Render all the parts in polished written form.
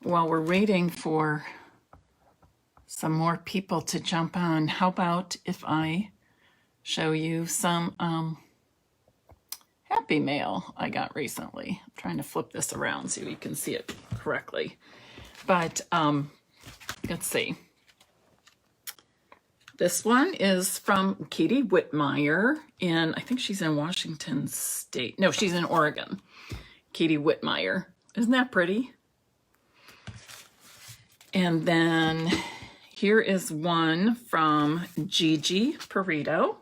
while we're waiting for some more people to jump on, how about if I show you some Happy Mail I got recently? I'm trying to flip this around so you can see it correctly. But let's see. This one is from Katie Whitmire I think she's in Washington State. No, she's in Oregon. Katie Whitmire. Isn't that pretty? And then here is one from Gigi Perito.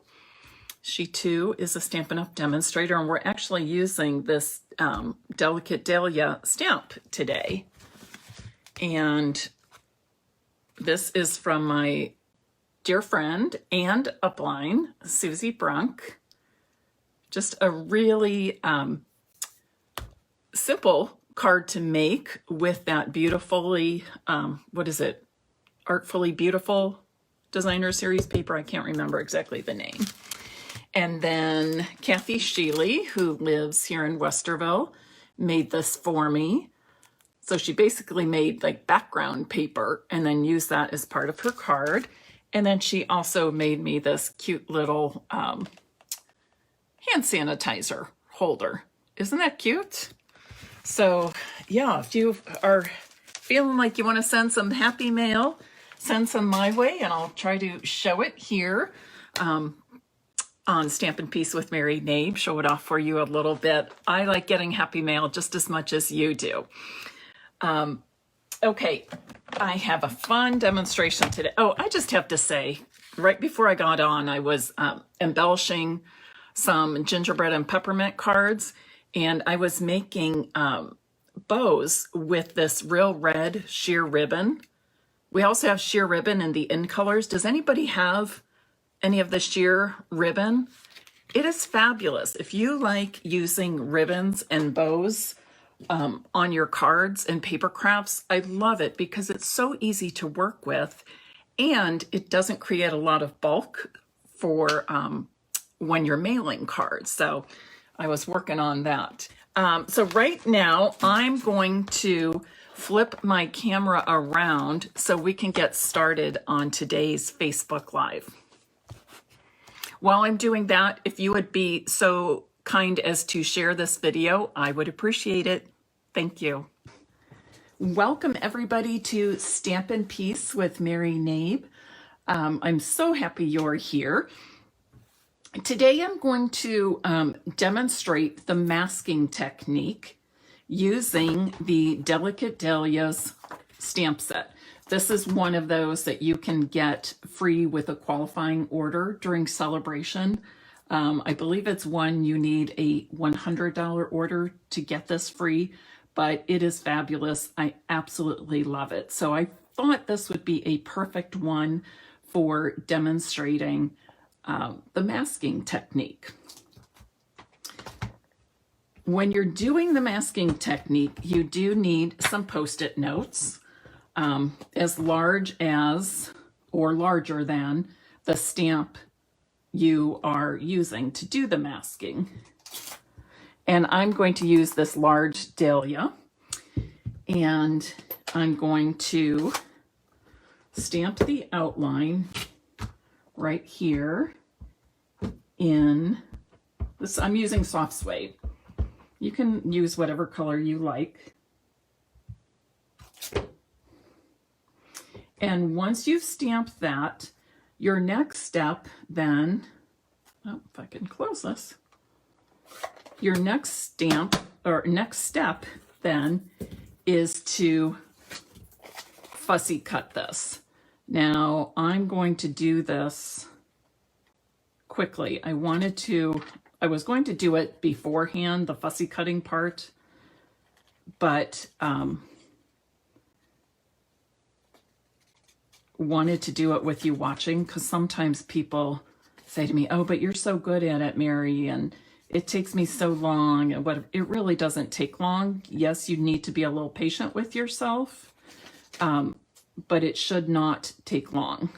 She too is a Stampin' Up! Demonstrator, and we're actually using this Delicate Dahlia stamp today. And this is from my dear friend and upline, Susie Brunk. Just a really simple card to make with that beautifully, Artfully Beautiful Designer Series paper. I can't remember exactly the name. And then Kathy Sheely, who lives here in Westerville, made this for me. So she basically made like background paper and then used that as part of her card. And then she also made me this cute little hand sanitizer holder. Isn't that cute? So yeah, if you are feeling like you want to send some happy mail, send some my way, and I'll try to show it here on Stampin' Piece with Mary Knabe, show it off for you a little bit. I like getting happy mail just as much as you do. Okay, I have a fun demonstration today. Oh, I just have to say, right before I got on, I was embellishing some gingerbread and peppermint cards, and I was making bows with this real red sheer ribbon. We also have sheer ribbon in the in colors. Does anybody have any of the sheer ribbon? It is fabulous. If you like using ribbons and bows on your cards and paper crafts, I love it because it's so easy to work with and it doesn't create a lot of bulk for when you're mailing cards. So I was working on that. So right now I'm going to flip my camera around so we can get started on today's Facebook Live. While I'm doing that, if you would be so kind as to share this video, I would appreciate it. Thank you. Welcome everybody to Stampin' Piece with Mary Knabe. I'm so happy you're here. Today I'm going to demonstrate the masking technique using the Delicate Dahlias Stamp Set. This is one of those that you can get free with a qualifying order during celebration. I believe it's one you need a $100 order to get this free, but it is fabulous. I absolutely love it. So I thought this would be a perfect one for demonstrating the masking technique. When you're doing the masking technique, you do need some Post-it notes as large as or larger than the stamp you are using to do the masking. And I'm going to use this large dahlia, and I'm going to stamp the outline right here in this. I'm using soft suede. You can use whatever color you like. And once you've stamped that, your next step then, oh, if I can close this, your next step then is to fussy cut this. Now I'm going to do this quickly. I was going to do it beforehand, the fussy cutting part, but wanted to do it with you watching, because sometimes people say to me, oh, but you're so good at it, Mary, and it takes me so long. And what it really doesn't take long. Yes, you need to be a little patient with yourself, but it should not take long.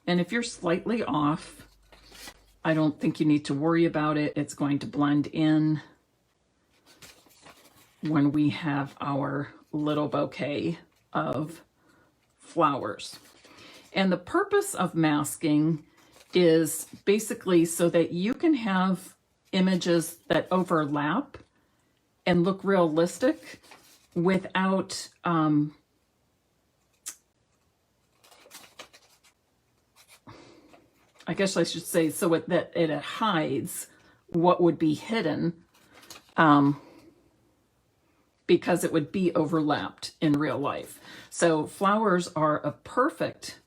And if you're slightly off, I don't think you need to worry about it. It's going to blend in. when we have our little bouquet of flowers. And the purpose of masking is basically so that you can have images that overlap and look realistic without I guess I should say, so that it hides what would be hidden, because it would be overlapped in real life. So flowers are a perfect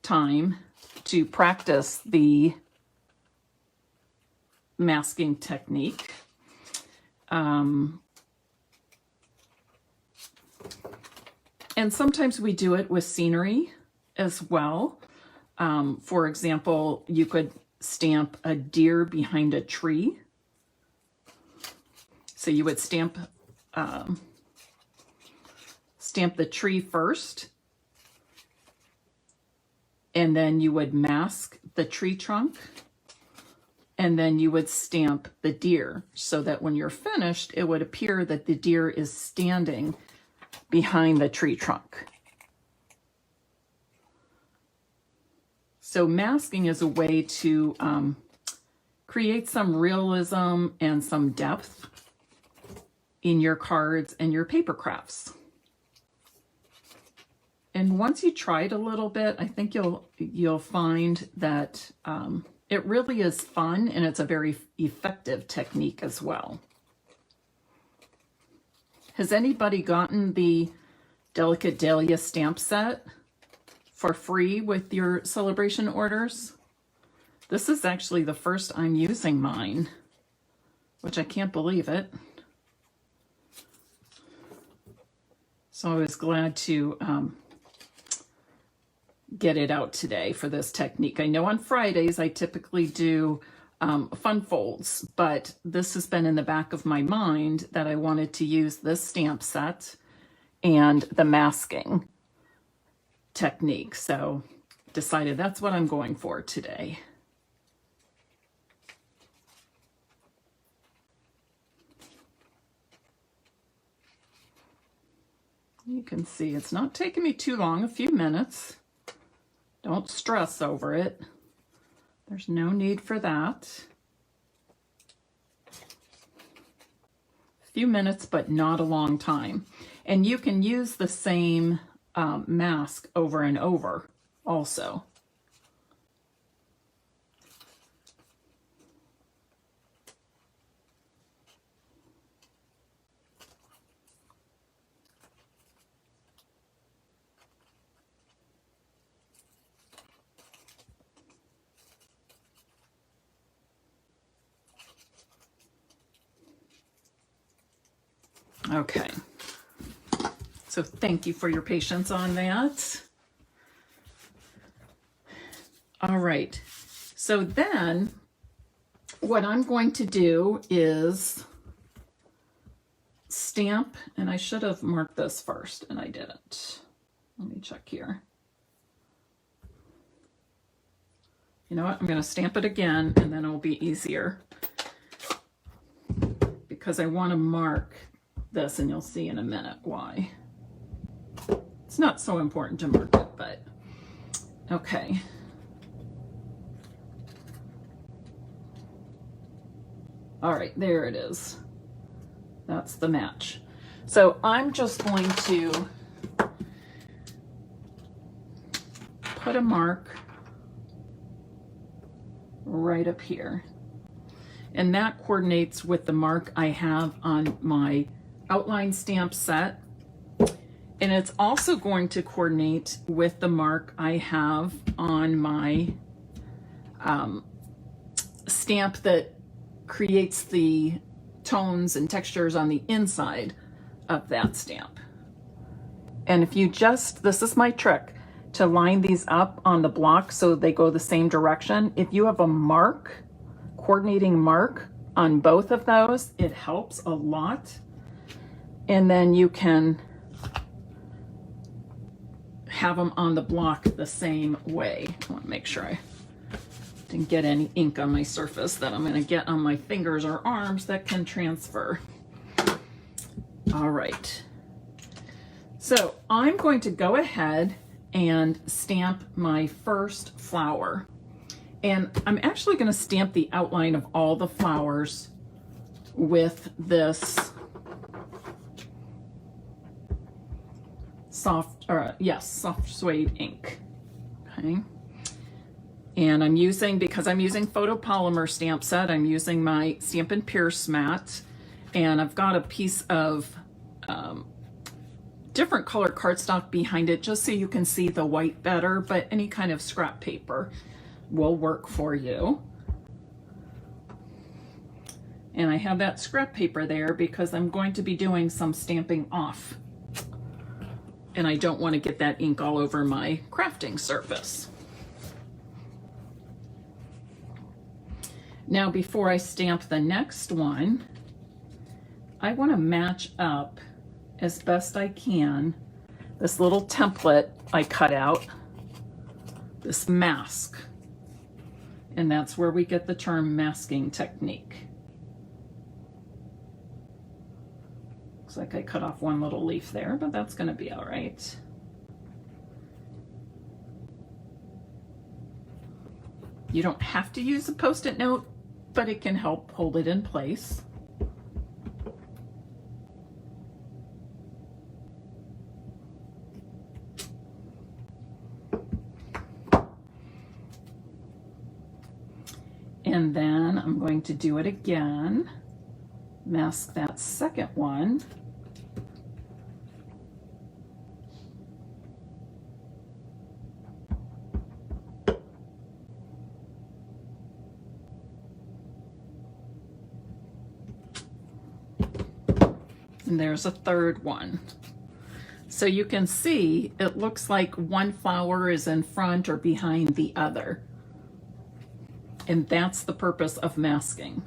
time to practice the masking technique. And sometimes we do it with scenery as well. For example, you could stamp a deer behind a tree. So you would stamp the tree first, and then you would mask the tree trunk, and then you would stamp the deer so that when you're finished, it would appear that the deer is standing behind the tree trunk. So masking is a way to create some realism and some depth in your cards and your paper crafts. And once you try it a little bit, I think you'll find that it really is fun, and it's a very effective technique as well. Has anybody gotten the Delicate Dahlias Stamp Set for free with your celebration orders? This is actually the first I'm using mine, which I can't believe it. So I was glad to get it out today for this technique. I know on Fridays I typically do fun folds, but this has been in the back of my mind that I wanted to use this stamp set and the masking technique. So decided that's what I'm going for today. You can see it's not taking me too long, a few minutes. Don't stress over it. There's no need for that. A few minutes, but not a long time. And you can use the same mask over and over also. Okay, so thank you for your patience on that. All right, so then what I'm going to do is stamp, and I should have marked this first, and I didn't. Let me check here. You know what, I'm going to stamp it again, and then it'll be easier, because I want to mark this, and you'll see in a minute why. It's not so important to mark it, but okay. All right, there it is. That's the match. So I'm just going to put a mark right up here. And that coordinates with the mark I have on my outline stamp set, and it's also going to coordinate with the mark I have on my stamp that creates the tones and textures on the inside of that stamp. And if you just, this is my trick, to line these up on the block so they go the same direction. If you have a mark, coordinating mark on both of those, it helps a lot. And then you can have them on the block the same way. I want to make sure I didn't get any ink on my surface that I'm going to get on my fingers or arms that can transfer. All right. So I'm going to go ahead and stamp my first flower. And I'm actually going to stamp the outline of all the flowers with this soft suede ink. Okay. And I'm using, because I'm using photopolymer stamp set, I'm using my Stampin' Pierce mat, and I've got a piece of different color cardstock behind it just so you can see the white better, but any kind of scrap paper will work for you. And I have that scrap paper there because I'm going to be doing some stamping off, and I don't want to get that ink all over my crafting surface. Now, before I stamp the next one, I want to match up as best I can this little template I cut out, this mask. And that's where we get the term masking technique. Looks like I cut off one little leaf there, but that's going to be all right. You don't have to use a Post-it note, but it can help hold it in place. And then I'm going to do it again, mask that second one. And there's a third one. So you can see it looks like one flower is in front or behind the other. And that's the purpose of masking.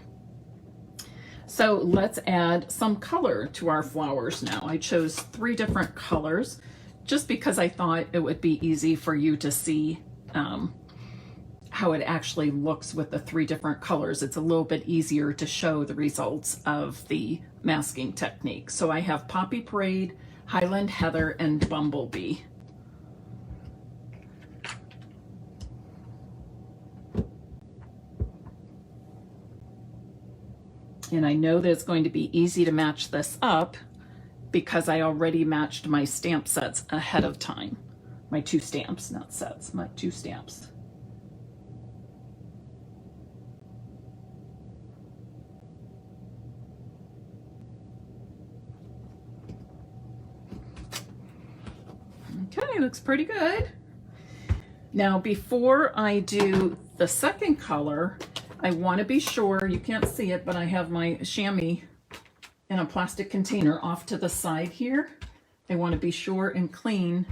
So let's add some color to our flowers now. I chose 3 different colors just because I thought it would be easy for you to see how it actually looks with the 3 different colors. It's a little bit easier to show the results of the masking technique. So I have Poppy Parade, Highland Heather, and Bumblebee. And I know that it's going to be easy to match this up because I already matched my stamp sets ahead of time. My 2 stamps, not sets, my 2 stamps. Okay, looks pretty good. Now, before I do the second color, I want to be sure, you can't see it, but I have my chamois in a plastic container off to the side here. I want to be sure and clean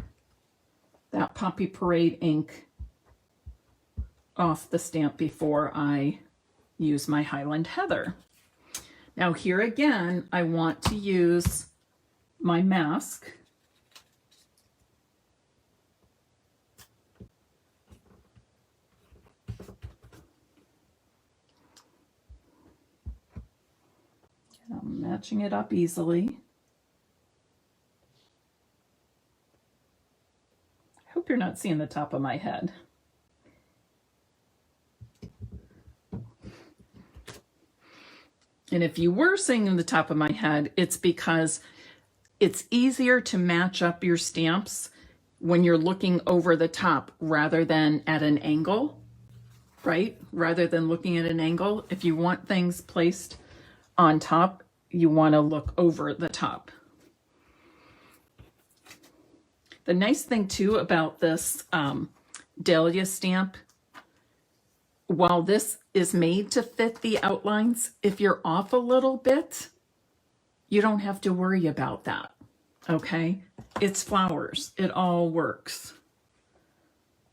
that Poppy Parade ink off the stamp before I use my Highland Heather. Now here again, I want to use my mask. I'm matching it up easily. I hope you're not seeing the top of my head. And if you were seeing the top of my head, it's because it's easier to match up your stamps when you're looking over the top rather than at an angle, right? Rather than looking at an angle. If you want things placed on top, you want to look over the top. The nice thing too about this Dahlia stamp, while this is made to fit the outlines, if you're off a little bit, you don't have to worry about that, okay? It's flowers. It all works.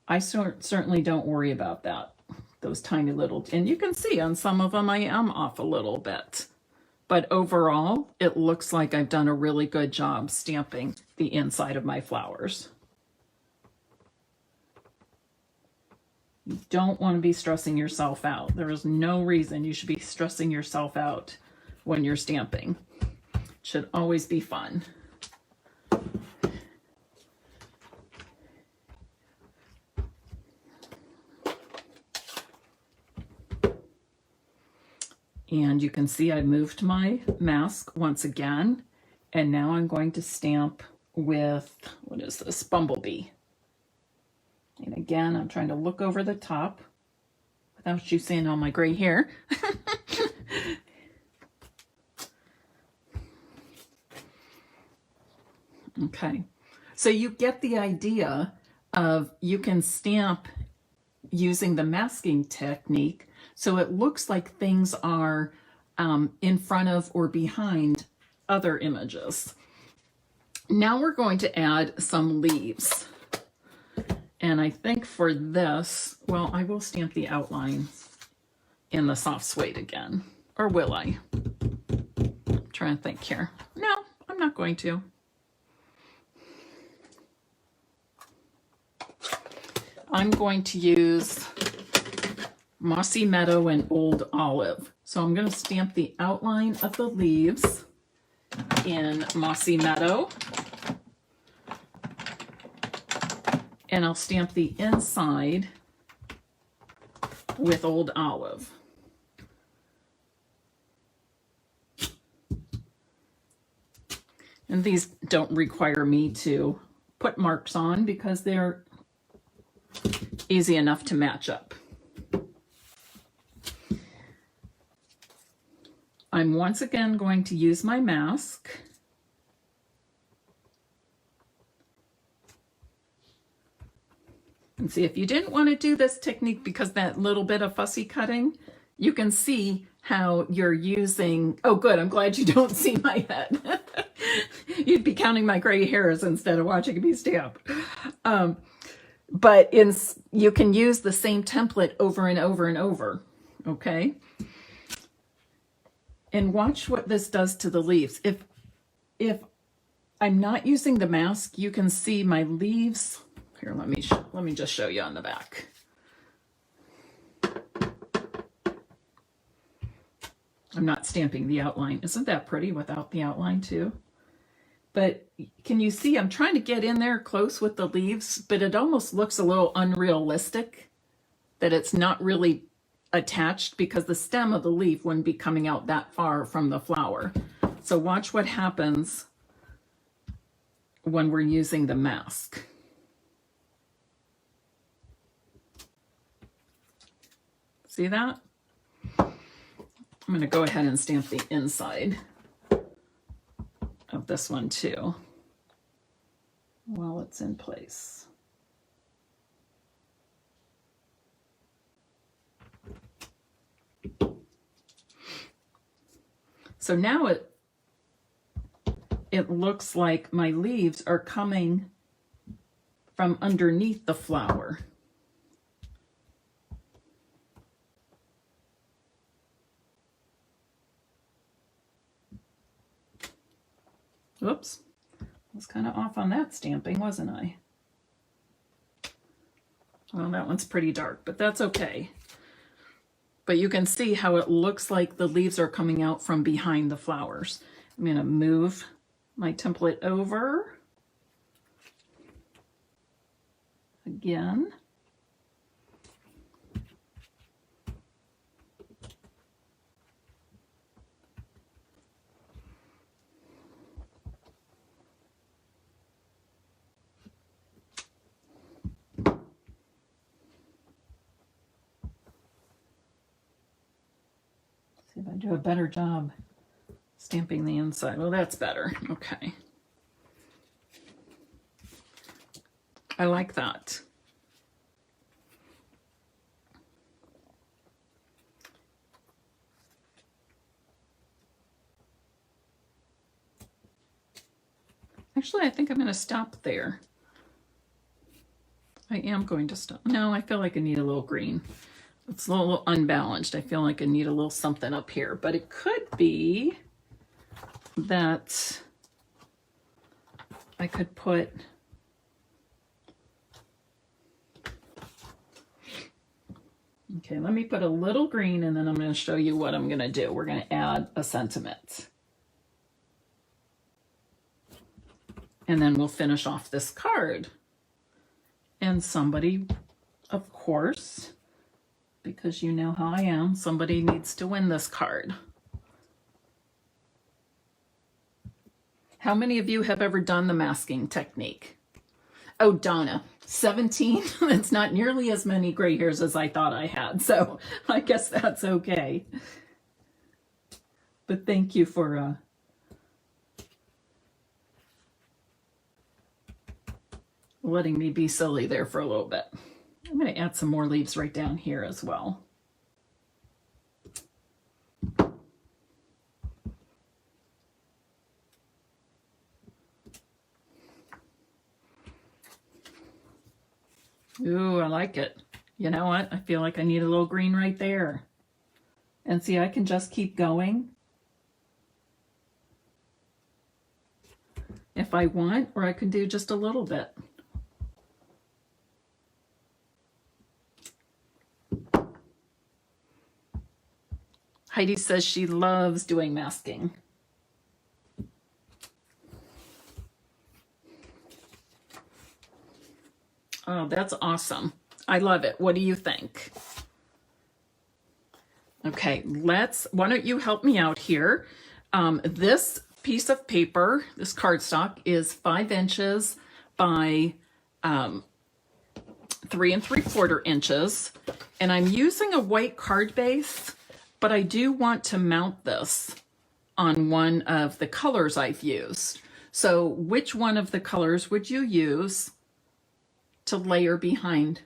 I certainly don't worry about that. Those tiny little, and you can see on some of them I am off a little bit. But overall, it looks like I've done a really good job stamping the inside of my flowers. You don't want to be stressing yourself out. There is no reason you should be stressing yourself out when you're stamping. Should always be fun. And you can see I moved my mask once again, and now I'm going to stamp with, what is this, Bumblebee. And again, I'm trying to look over the top without you seeing all my gray hair. Okay, so you get the idea of you can stamp using the masking technique so it looks like things are in front of or behind other images. Now we're going to add some leaves. And I think for this, well, I will stamp the outline in the soft suede again. Or will I? I'm trying to think here. No, I'm not going to. I'm going to use Mossy Meadow and Old Olive. So I'm going to stamp the outline of the leaves in Mossy Meadow. And I'll stamp the inside with Old Olive. And these don't require me to put marks on because they're easy enough to match up. I'm once again going to use my mask. And see, if you didn't want to do this technique because that little bit of fussy cutting, you can see how you're using, oh good, I'm glad you don't see my head. You'd be counting my gray hairs instead of watching me stamp. But you can use the same template over and over and over, okay? And watch what this does to the leaves. If I'm not using the mask, you can see my leaves. Here, let me just show you on the back. I'm not stamping the outline. Isn't that pretty without the outline too? But can you see I'm trying to get in there close with the leaves, but it almost looks a little unrealistic that it's not really attached because the stem of the leaf wouldn't be coming out that far from the flower. So watch what happens when we're using the mask. See that? I'm going to go ahead and stamp the inside of this one too while it's in place. So now it looks like my leaves are coming from underneath the flower. Whoops, I was kind of off on that stamping, wasn't I? Well, that one's pretty dark, but that's okay. But you can see how it looks like the leaves are coming out from behind the flowers. I'm going to move my template over again. See if I do a better job stamping the inside. Well, that's better. Okay. I like that. Actually, I think I'm going to stop there. I am going to stop. No, I feel like I need a little green. It's a little unbalanced. I feel like I need a little something up here, but it could be that I could put okay, let me put a little green and then I'm going to show you what I'm going to do. We're going to add a sentiment. And then we'll finish off this card. And somebody, of course, because you know how I am, somebody needs to win this card. How many of you have ever done the masking technique? Oh, Donna, 17. It's not nearly as many gray hairs as I thought I had, so I guess that's okay. But thank you for letting me be silly there for a little bit. I'm going to add some more leaves right down here as well. Ooh, I like it. You know what? I feel like I need a little green right there. And see, I can just keep going if I want, or I can do just a little bit. Heidi says she loves doing masking. Oh, that's awesome. I love it. What do you think? Okay, why don't you help me out here? This piece of paper, this cardstock, is 5 inches by 3 3/4 inches. And I'm using a white card base, but I do want to mount this on one of the colors I've used. So which one of the colors would you use to layer behind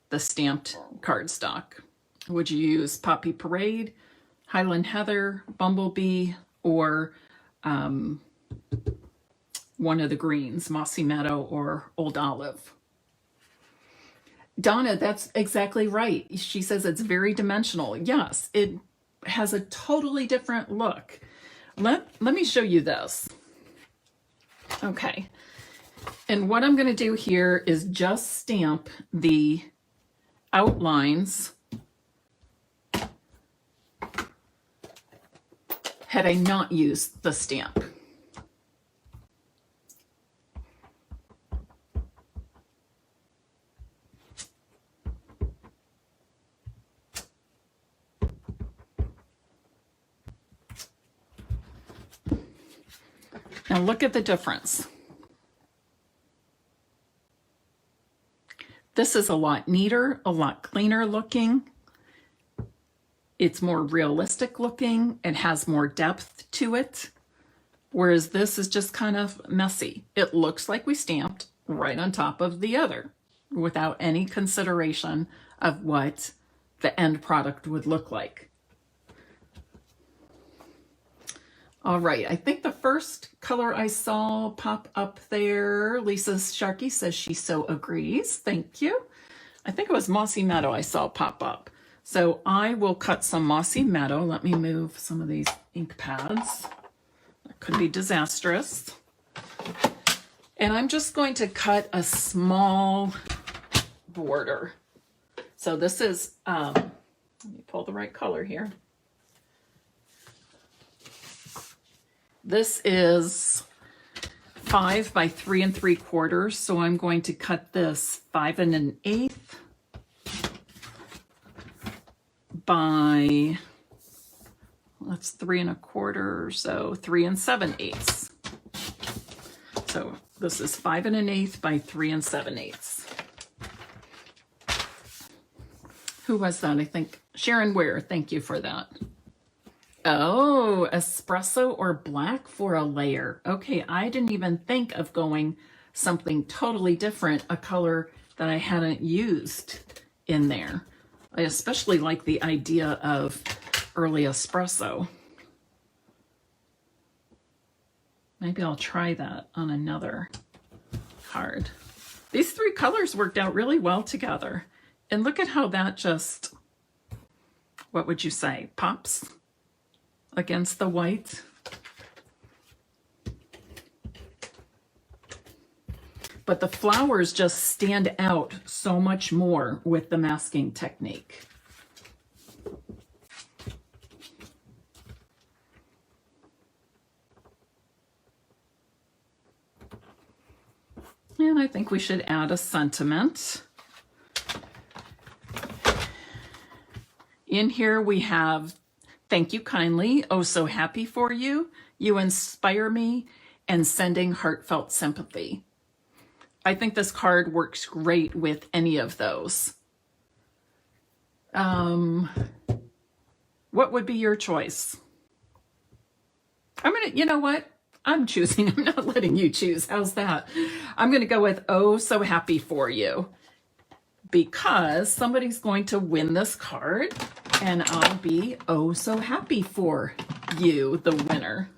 the stamped cardstock? Would you use Poppy Parade, Highland Heather, Bumblebee, or one of the greens, Mossy Meadow or Old Olive? Donna, that's exactly right. She says it's very dimensional. Yes, it has a totally different look. Let me show you this. Okay. And what I'm going to do here is just stamp the outlines had I not used the stamp. Now look at the difference. This is a lot neater, a lot cleaner looking. It's more realistic looking. It has more depth to it. Whereas this is just kind of messy. It looks like we stamped right on top of the other without any consideration of what the end product would look like. All right, I think the first color I saw pop up there, Lisa Sharkey says she so agrees. Thank you. I think it was Mossy Meadow I saw pop up. So I will cut some Mossy Meadow. Let me move some of these ink pads. That could be disastrous. And I'm just going to cut a small border. So this is, let me pull the right color here. This is 5 by 3 3/4, so I'm going to cut this 5 1/8 by, that's 3 1/4, so 3 7/8. So this is 5 1/8 by 3 7/8. Who was that? I think Sharon Ware. Thank you for that. Oh, espresso or black for a layer. Okay, I didn't even think of going something totally different, a color that I hadn't used in there. I especially like the idea of early espresso. Maybe I'll try that on another card. These 3 colors worked out really well together. And look at how that just, what would you say, pops against the white. But the flowers just stand out so much more with the masking technique. And I think we should add a sentiment. In here we have, thank you kindly, oh so happy for you, you inspire me, and sending heartfelt sympathy. I think this card works great with any of those. What would be your choice? You know what? I'm choosing. I'm not letting you choose. How's that? I'm going to go with oh so happy for you, because somebody's going to win this card and I'll be oh so happy for you, the winner.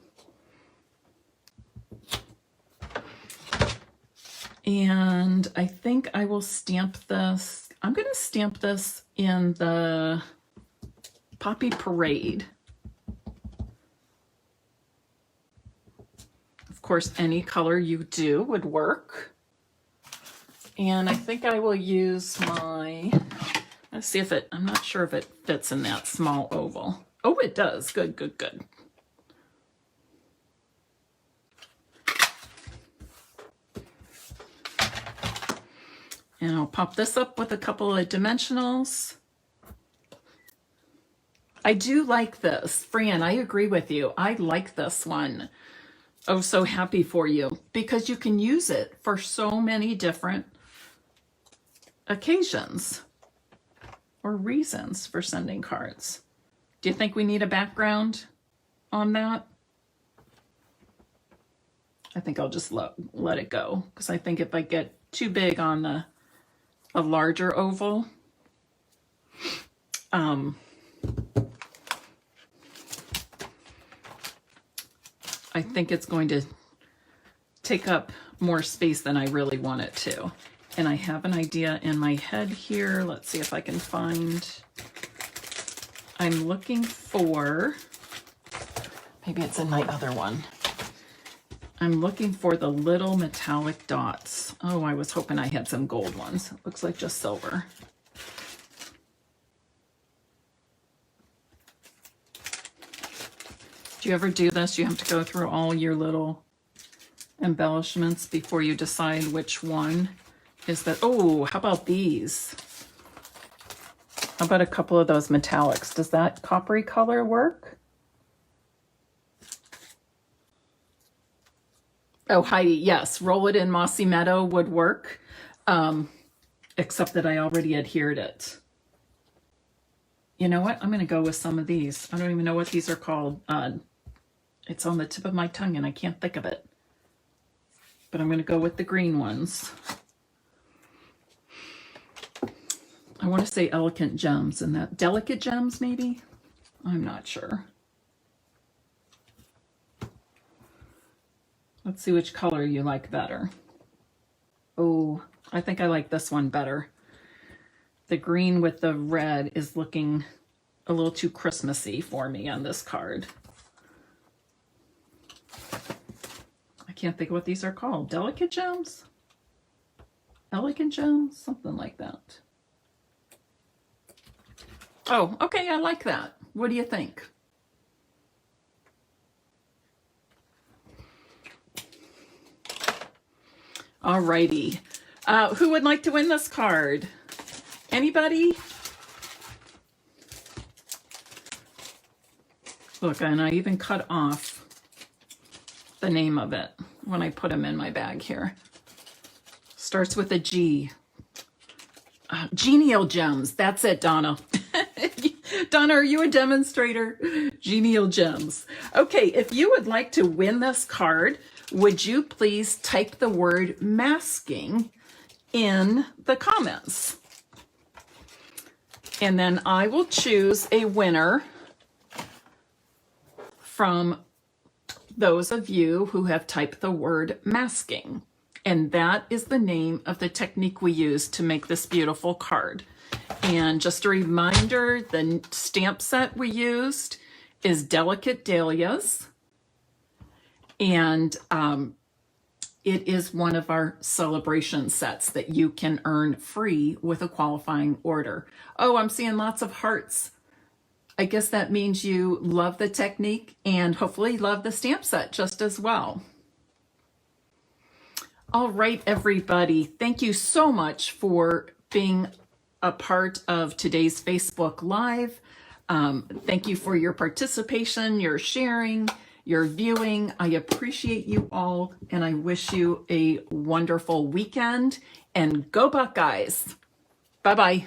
And I think I will stamp this. I'm going to stamp this in the Poppy Parade. Of course, any color you do would work. And I think I will use my, let's see if I'm not sure if it fits in that small oval. Oh, it does. Good, good, good. And I'll pop this up with a couple of dimensionals. I do like this. Fran, I agree with you. I like this one. Oh, so happy for you, because you can use it for so many different occasions or reasons for sending cards. Do you think we need a background on that? I think I'll just let it go, because I think if I get too big on a larger oval, I think it's going to take up more space than I really want it to. And I have an idea in my head here. Let's see if I can find, I'm looking for, maybe it's in my other one. I'm looking for the little metallic dots. Oh, I was hoping I had some gold ones. It looks like just silver. Do you ever do this? You have to go through all your little embellishments before you decide which one is that. Oh, how about these? How about a couple of those metallics? Does that coppery color work? Oh, Heidi, yes. Roll it in Mossy Meadow would work, except that I already adhered it. You know what? I'm going to go with some of these. I don't even know what these are called. It's on the tip of my tongue and I can't think of it. But I'm going to go with the green ones. I want to say Elegant Gems and that. Delicate Gems, maybe? I'm not sure. Let's see which color you like better. Oh, I think I like this one better. The green with the red is looking a little too Christmassy for me on this card. I can't think of what these are called. Delicate Gems? Elegant Gems? Something like that. Oh, okay, I like that. What do you think? Alrighty. Who would like to win this card? Anybody? Look, and I even cut off the name of it when I put them in my bag here. Starts with a G. Genial Gems. That's it, Donna. Donna, are you a demonstrator? Genial Gems. Okay, if you would like to win this card, would you please type the word masking in the comments? And then I will choose a winner from those of you who have typed the word masking. And that is the name of the technique we use to make this beautiful card. And just a reminder, the stamp set we used is Delicate Dahlias. And it is one of our celebration sets that you can earn free with a qualifying order. Oh, I'm seeing lots of hearts. I guess that means you love the technique and hopefully love the stamp set just as well. All right, everybody. Thank you so much for being a part of today's Facebook Live. Thank you for your participation, your sharing, your viewing. I appreciate you all, and I wish you a wonderful weekend. And go Buckeyes. Bye-bye.